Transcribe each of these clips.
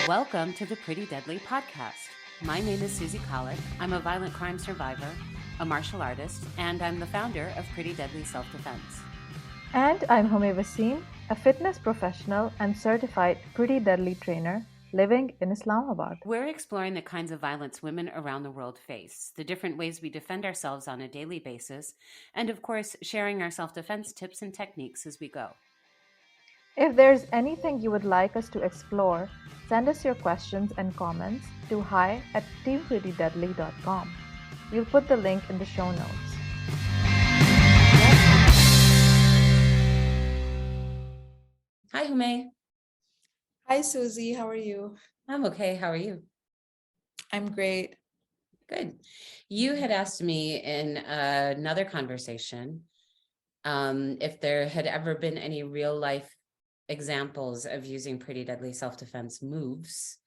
Welcome to the Pretty Deadly podcast. My name is Susie Collett. I'm a violent crime survivor, a martial artist, and I'm the founder of Pretty Deadly Self-Defense. And I'm Hume Wasim, a fitness professional and certified Pretty Deadly trainer living in Islamabad. We're exploring the kinds of violence women around the world face, the different ways we defend ourselves on a daily basis, and of course, sharing our self-defense tips and techniques as we go. If there's anything you would like us to explore, send us your questions and comments to hi@teamprettydeadly.com. We'll put the link in the show notes. Hi, Hume. Hi, Susie. How are you? I'm okay. How are you? I'm great. Good. You had asked me in another conversation if there had ever been any real life examples of using Pretty Deadly self-defense moves.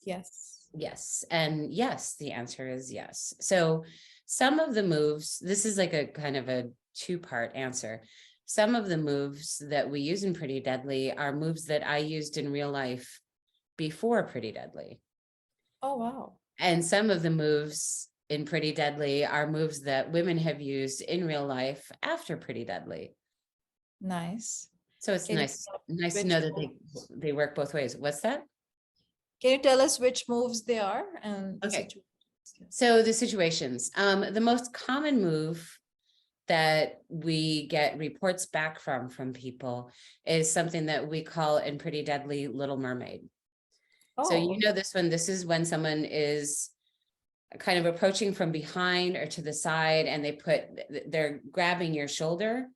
Yes. Yes. And yes, the answer is yes. So some of the moves, this is like a kind of a two-part answer. Some of the moves that we use in Pretty Deadly are moves that I used in real life before Pretty Deadly. Oh, wow. And some of the moves in Pretty Deadly are moves that women have used in real life after Pretty Deadly. Nice. So it's Can you nice tell to which know that moves? they work both ways. What's that? Can you tell us which moves they are and the Okay. situations? So the situations, the most common move that we get reports back from people is something that we call in Pretty Deadly Little Mermaid. So you know this one, this is when someone is kind of approaching from behind or to the side, and they're grabbing your shoulder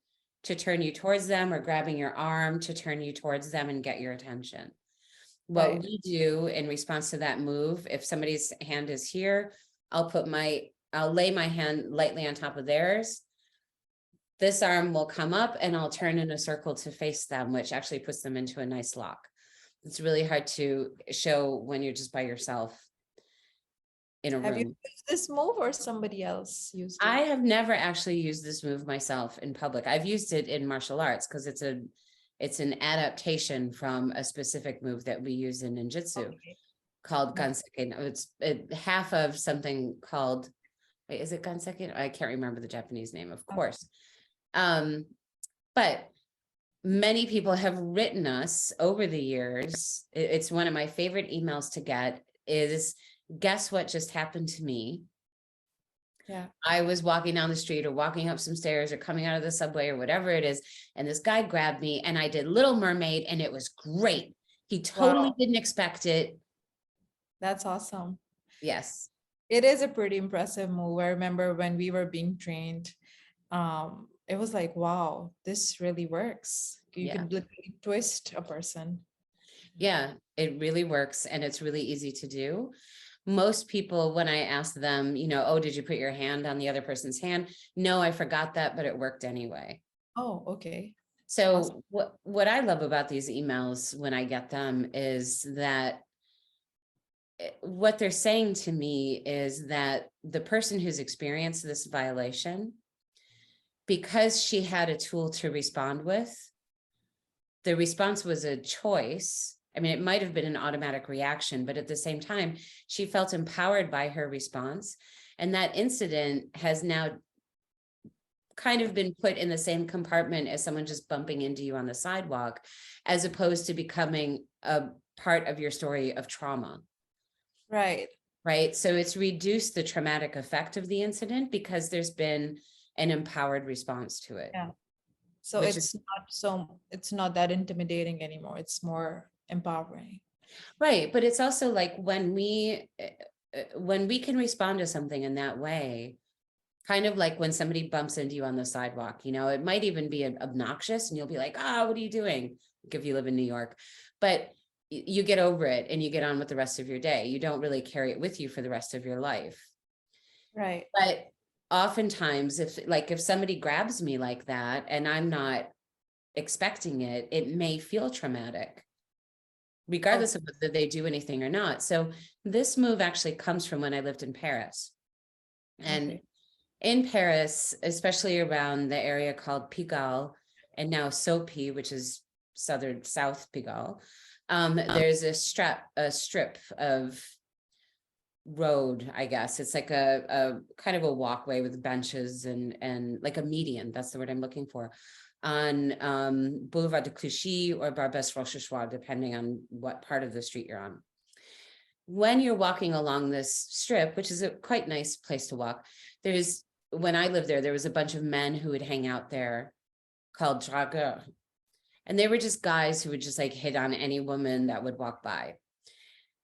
to turn you towards them, or grabbing your arm to turn you towards them and get your attention. What Right. we do in response to that move, if somebody's hand is here, I'll lay my hand lightly on top of theirs. This arm will come up and I'll turn in a circle to face them, which actually puts them into a nice lock. It's really hard to show when you're just by yourself in a Have you room. used this move or somebody else used it? I have never actually used this move myself in public. I've used it in martial arts because it's an adaptation from a specific move that we use in ninjutsu called ganseki. It's half of something called, wait, is it ganseki? I can't remember the Japanese name, of course. But many people have written us over the years. It's one of my favorite emails to get is, guess what just happened to me? Yeah. I was walking down the street or walking up some stairs or coming out of the subway or whatever it is, and this guy grabbed me and I did Little Mermaid and it was great. He totally didn't expect it. That's awesome. Yes. It is a pretty impressive move. I remember when we were being trained, it was like, wow, this really works. You can literally twist a person. Yeah, it really works and it's really easy to do. Most people, when I ask them, oh, did you put your hand on the other person's hand? No, I forgot that, but it worked anyway. Oh, okay. So Awesome. what I love about these emails when I get them is that what they're saying to me is that the person who's experienced this violation, because she had a tool to respond with, the response was a choice. I mean, it might have been an automatic reaction, but at the same time, she felt empowered by her response. And that incident has now kind of been put in the same compartment as someone just bumping into you on the sidewalk, as opposed to becoming a part of your story of trauma. Right. Right. So it's reduced the traumatic effect of the incident because there's been an empowered response to it. Yeah. So it's not that intimidating anymore. It's more empowering. Right. But it's also like when we can respond to something in that way, kind of like when somebody bumps into you on the sidewalk, it might even be obnoxious and you'll be like, what are you doing? Like if you live in New York, but you get over it and you get on with the rest of your day. You don't really carry it with you for the rest of your life. Right. But oftentimes if somebody grabs me like that and I'm not expecting it, it may feel traumatic, regardless of whether they do anything or not. So this move actually comes from when I lived in Paris. And in Paris, especially around the area called Pigalle and now Sopi, which is South Pigalle, There's a strip of road, I guess. It's like a kind of a walkway with benches and like a median. That's the word I'm looking for. On Boulevard de Clichy or Barbès Rochechouart, depending on what part of the street you're on. When you're walking along this strip, which is a quite nice place to walk, when I lived there was a bunch of men who would hang out there called dragueurs. And they were just guys who would just like hit on any woman that would walk by.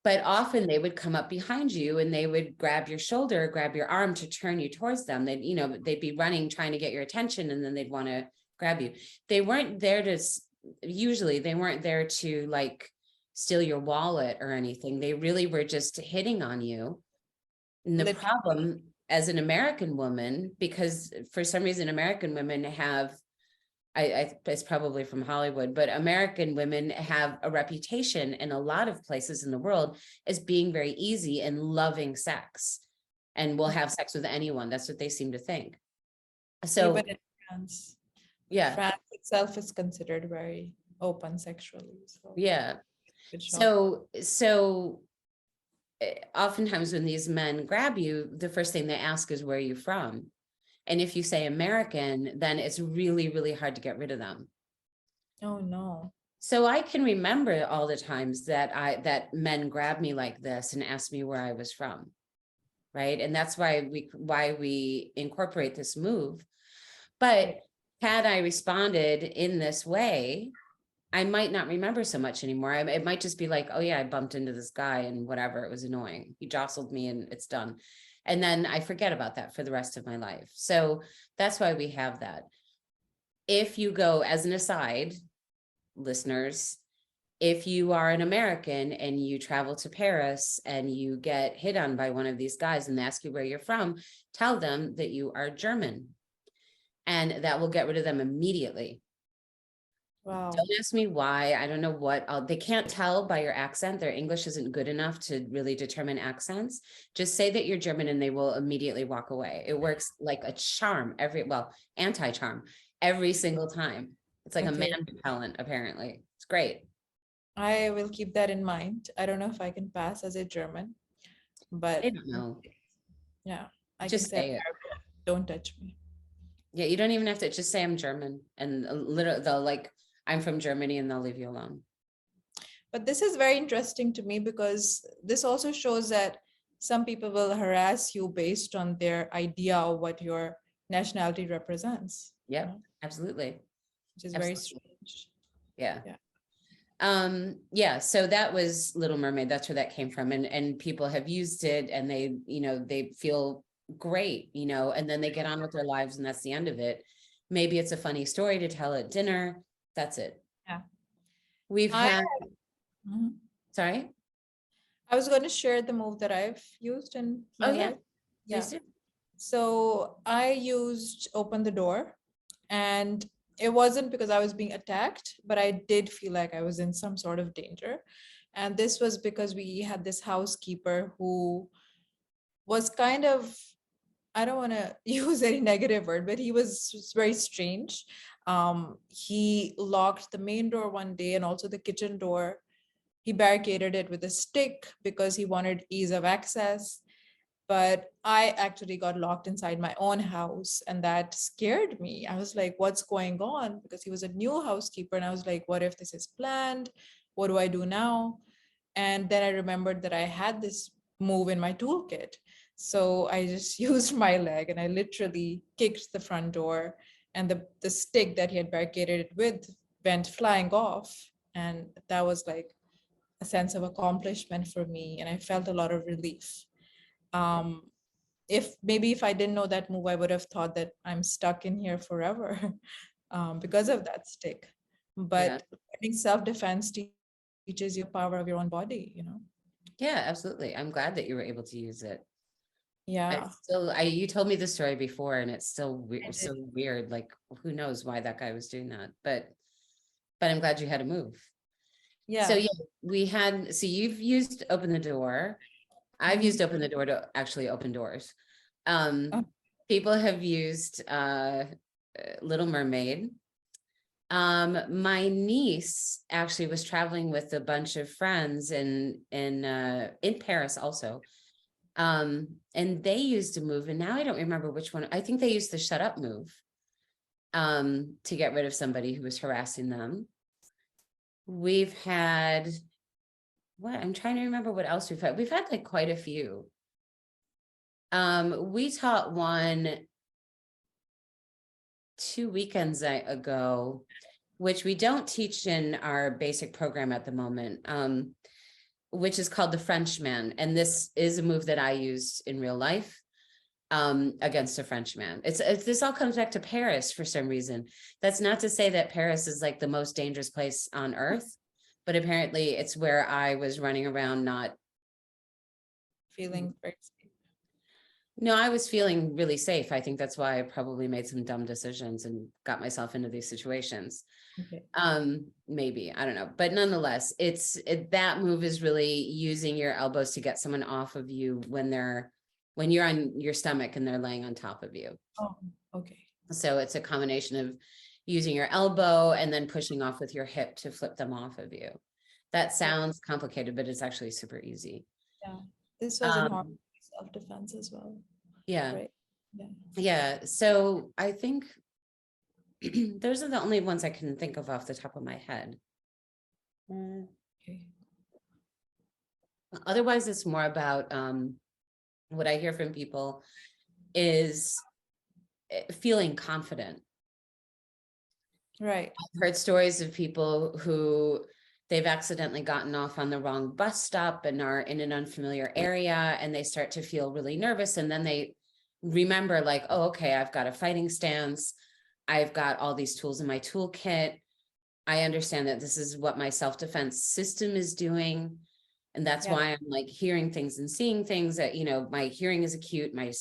But often they would come up behind you and they would grab your shoulder, grab your arm to turn you towards them. They'd be running, trying to get your attention, and then they'd want to grab you. They weren't there to like steal your wallet or anything. They really were just hitting on you. And the Literally. problem as an American woman, because for some reason American women have, it's probably from Hollywood, but American women have a reputation in a lot of places in the world as being very easy and loving sex, and will have sex with anyone. That's what they seem to think. So Even in France, yeah, France itself is considered very open sexually. So yeah. good job. So oftentimes when these men grab you, the first thing they ask is, where are you from? And if you say American, then it's really, really hard to get rid of them. Oh no. So I can remember all the times that men grabbed me like this and asked me where I was from. Right. And that's why we incorporate this move. But had I responded in this way, I might not remember so much anymore. It might just be like, oh yeah, I bumped into this guy and whatever, it was annoying. He jostled me and it's done. And then I forget about that for the rest of my life. So that's why we have that. If you go, as an aside, listeners, if you are an American and you travel to Paris and you get hit on by one of these guys and they ask you where you're from, tell them that you are German. And that will get rid of them immediately. Wow. Don't ask me why. I don't know what they can't tell by your accent. Their English isn't good enough to really determine accents. Just say that you're German and they will immediately walk away. It works like a charm anti-charm every single time. It's like a man repellent, apparently. It's great. I will keep that in mind. I don't know if I can pass as a German, but I don't know. yeah, I Just can say say it. don't touch me. Yeah, you don't even have to just say I'm German, and literally they'll like, I'm from Germany, and they'll leave you alone. But this is very interesting to me because this also shows that some people will harass you based on their idea of what your nationality represents. Yep, absolutely. Which is very strange. Yeah. Yeah, so that was Little Mermaid. That's where that came from. And people have used it and they feel great, and then they get on with their lives and that's the end of it. Maybe it's a funny story to tell at dinner. That's it. Yeah. We've had, sorry? I was going to share the move that I've used in my life. Yeah. So I used open the door, and it wasn't because I was being attacked, but I did feel like I was in some sort of danger. And this was because we had this housekeeper who was kind of, I don't want to use any negative word, but he was very strange. He locked the main door one day and also the kitchen door. He barricaded it with a stick because he wanted ease of access. But I actually got locked inside my own house, and that scared me. I was like, what's going on? Because he was a new housekeeper, and I was like, what if this is planned? What do I do now? And then I remembered that I had this move in my toolkit. So I just used my leg and I literally kicked the front door, and the stick that he had barricaded it with went flying off. And that was like a sense of accomplishment for me. And I felt a lot of relief. If I didn't know that move, I would have thought that I'm stuck in here forever because of that stick. But learning self-defense teaches you power of your own body. Yeah, absolutely. I'm glad that you were able to use it. Yeah. You told me the story before, and it's still weird, so weird. Like, who knows why that guy was doing that? But I'm glad you had a move. Yeah. So so you've used open the door. I've used open the door to actually open doors. People have used Little Mermaid. My niece actually was traveling with a bunch of friends in Paris also. And they used a move, and now I don't remember which one. I think they used the shut up move to get rid of somebody who was harassing them. We've had I'm trying to remember what else we've had. We've had like quite a few. We taught one 2 weekends ago, which we don't teach in our basic program at the moment, which is called the Frenchman. And this is a move that I used in real life against a Frenchman. It's this all comes back to Paris for some reason. That's not to say that Paris is like the most dangerous place on earth, but apparently it's where I was running around not Feeling very safe. No, I was feeling really safe. I think that's why I probably made some dumb decisions and got myself into these situations. Okay. Maybe, I don't know. But nonetheless, that move is really using your elbows to get someone off of you when you're on your stomach and they're laying on top of you. Oh, okay. So it's a combination of using your elbow and then pushing off with your hip to flip them off of you. That sounds complicated, but it's actually super easy. Yeah. This was in harmony self-defense as well. Yeah. Right. Yeah. Yeah. So I think those are the only ones I can think of off the top of my head. Okay. Otherwise, it's more about what I hear from people is feeling confident. Right. I've heard stories of people who they've accidentally gotten off on the wrong bus stop and are in an unfamiliar area, and they start to feel really nervous. And then they remember like, oh, okay, I've got a fighting stance. I've got all these tools in my toolkit. I understand that this is what my self-defense system is doing. And that's why I'm like hearing things and seeing things that, my hearing is acute, my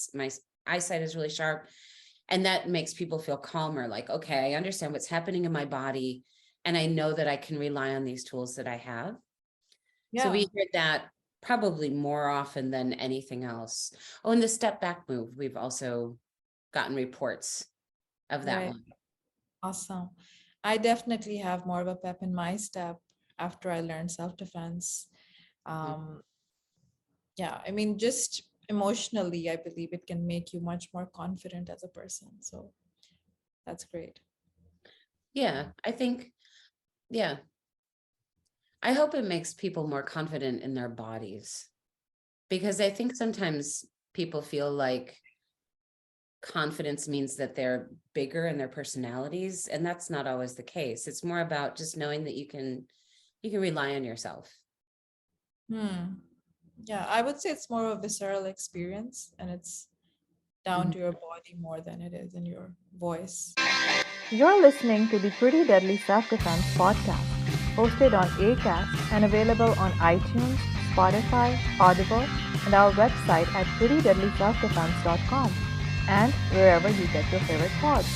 eyesight is really sharp. And that makes people feel calmer, like, okay, I understand what's happening in my body. And I know that I can rely on these tools that I have. Yeah. So we hear that probably more often than anything else. Oh, and the step back move, we've also gotten reports of that one. Awesome. I definitely have more of a pep in my step after I learned self-defense. Yeah, I mean, just emotionally, I believe it can make you much more confident as a person. So that's great. Yeah, I think, yeah. I hope it makes people more confident in their bodies, because I think sometimes people feel like confidence means that they're bigger in their personalities, and that's not always the case. It's more about just knowing that you can rely on yourself. Yeah, I would say it's more of a visceral experience, and it's down to your body more than it is in your voice. You're listening to the Pretty Deadly Self-Defense podcast, hosted on Acast and available on iTunes, Spotify, Audible, and our website at prettydeadlyselfdefense.com, and wherever you get your favorite pods.